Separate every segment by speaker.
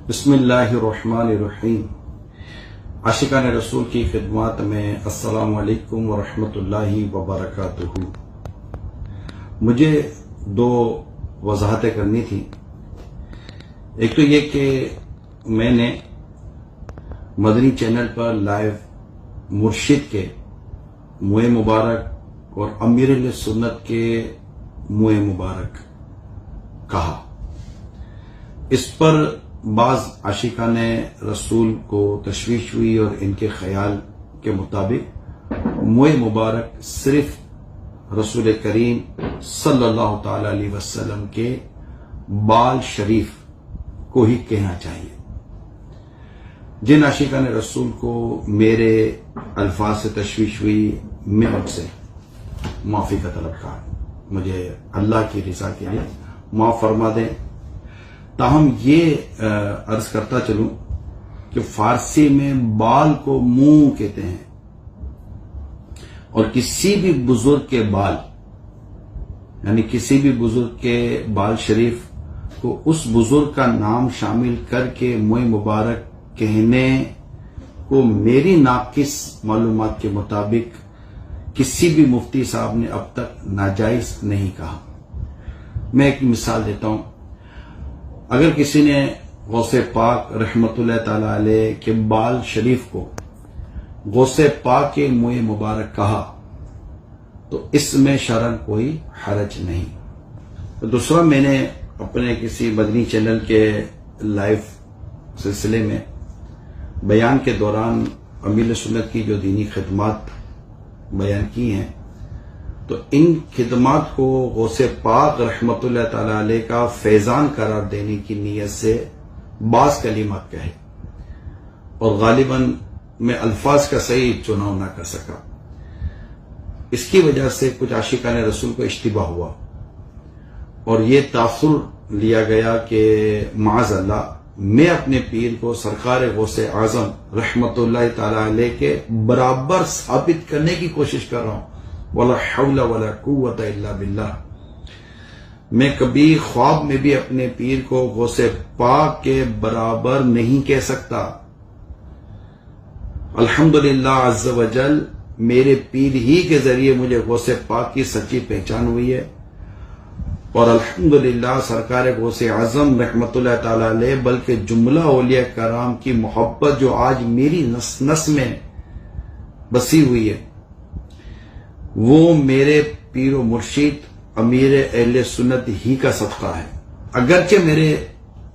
Speaker 1: بسم اللہ الرحمن الرحیم۔ عاشقان رسول کی خدمات میں السلام علیکم ورحمۃ اللہ وبرکاتہ۔ مجھے دو وضاحتیں کرنی تھی۔ ایک تو یہ کہ میں نے مدنی چینل پر لائیو مرشد کے منہ مبارک اور امیر اہل سنت کے منہ مبارک کہا، اس پر بعض عاشقان رسول کو تشویش ہوئی اور ان کے خیال کے مطابق منہ مبارک صرف رسول کریم صلی اللہ تعالی علیہ وسلم کے بال شریف کو ہی کہنا چاہیے۔ جن عاشقان رسول کو میرے الفاظ سے تشویش ہوئی، میں ان سے معافی کا طلبگار ہوں۔ مجھے اللہ کی رضا کے لیے معاف فرما دیں۔ تاہم یہ عرض کرتا چلوں کہ فارسی میں بال کو منہ کہتے ہیں، اور کسی بھی بزرگ کے بال، یعنی کسی بھی بزرگ کے بال شریف کو اس بزرگ کا نام شامل کر کے منہ مبارک کہنے کو میری ناقص معلومات کے مطابق کسی بھی مفتی صاحب نے اب تک ناجائز نہیں کہا۔ میں ایک مثال دیتا ہوں۔ اگر کسی نے غوث پاک رحمت اللہ تعالی علیہ کے بال شریف کو غوث پاک کے منہ مبارک کہا تو اس میں شرعاً کوئی حرج نہیں۔ دوسرا، میں نے اپنے کسی مدنی چینل کے لائیو سلسلے میں بیان کے دوران امیر سنت کی جو دینی خدمات بیان کی ہیں، تو ان خدمات کو غوث پاک رحمت اللہ تعالی علیہ کا فیضان قرار دینے کی نیت سے بعض کلمات کہے، اور غالباً میں الفاظ کا صحیح چناؤ نہ کر سکا۔ اس کی وجہ سے کچھ عاشقان رسول کو اشتباہ ہوا اور یہ تاثر لیا گیا کہ معاذ اللہ میں اپنے پیر کو سرکار غوث اعظم رحمت اللہ تعالی علیہ کے برابر ثابت کرنے کی کوشش کر رہا ہوں۔ ولا حول ولا قوت الا باللہ۔ میں کبھی خواب میں بھی اپنے پیر کو غوث پاک کے برابر نہیں کہہ سکتا۔ الحمدللہ عز وجل میرے پیر ہی کے ذریعے مجھے غوث پاک کی سچی پہچان ہوئی ہے، اور الحمدللہ سرکار غوث اعظم رحمت اللہ تعالی علیہ بلکہ جملہ اولیاء کرام کی محبت جو آج میری نس نس میں بسی ہوئی ہے، وہ میرے پیر و مرشد امیر اہل سنت ہی کا صدقہ ہے۔ اگرچہ میرے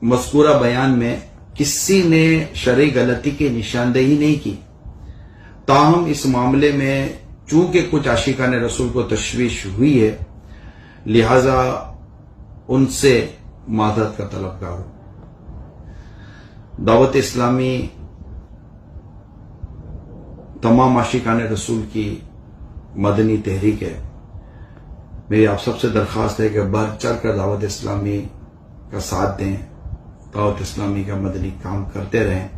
Speaker 1: مذکورہ بیان میں کسی نے شرعی غلطی کی نشاندہی نہیں کی، تاہم اس معاملے میں چونکہ کچھ عاشقان رسول کو تشویش ہوئی ہے، لہذا ان سے معذرت کا طلبگار ہوں۔ دعوت اسلامی تمام عاشقان رسول کی مدنی تحریک ہے۔ میری آپ سب سے درخواست ہے کہ بڑھ چڑھ کر دعوت اسلامی کا ساتھ دیں، دعوت اسلامی کا مدنی کام کرتے رہیں۔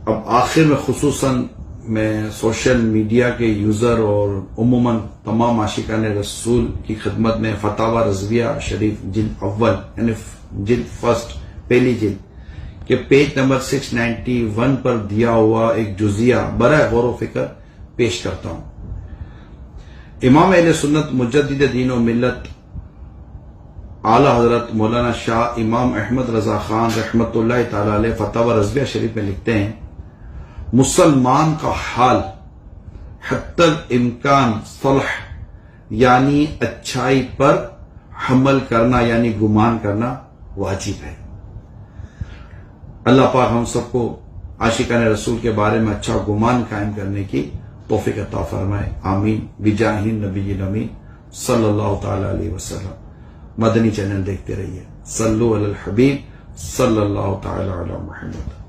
Speaker 1: اب آخر میں خصوصاً میں سوشل میڈیا کے یوزر اور عموماً تمام عاشقان رسول کی خدمت میں فتاوی رضویہ شریف جلد اول یعنی جلد فرسٹ پہلی جلد کے پیج نمبر 691 پر دیا ہوا ایک جزیہ برائے غور و فکر پیش کرتا ہوں۔ امام اہل سنت مجدد دین و ملت اعلی حضرت مولانا شاہ امام احمد رضا خان رحمت اللہ تعالی علیہ فتاوی رضویہ شریف میں لکھتے ہیں، مسلمان کا حال حتی الامکان صلح یعنی اچھائی پر حمل کرنا یعنی گمان کرنا واجب ہے۔ اللہ پاک ہم سب کو عاشقان رسول کے بارے میں اچھا گمان قائم کرنے کی توفیق عطا فرمائے، آمین، بجاہ نبی الامین صلی اللہ تعالی علیہ وسلم۔ مدنی چینل دیکھتے رہیے۔ صلو علی الحبیب صلی اللہ تعالی علی محمد۔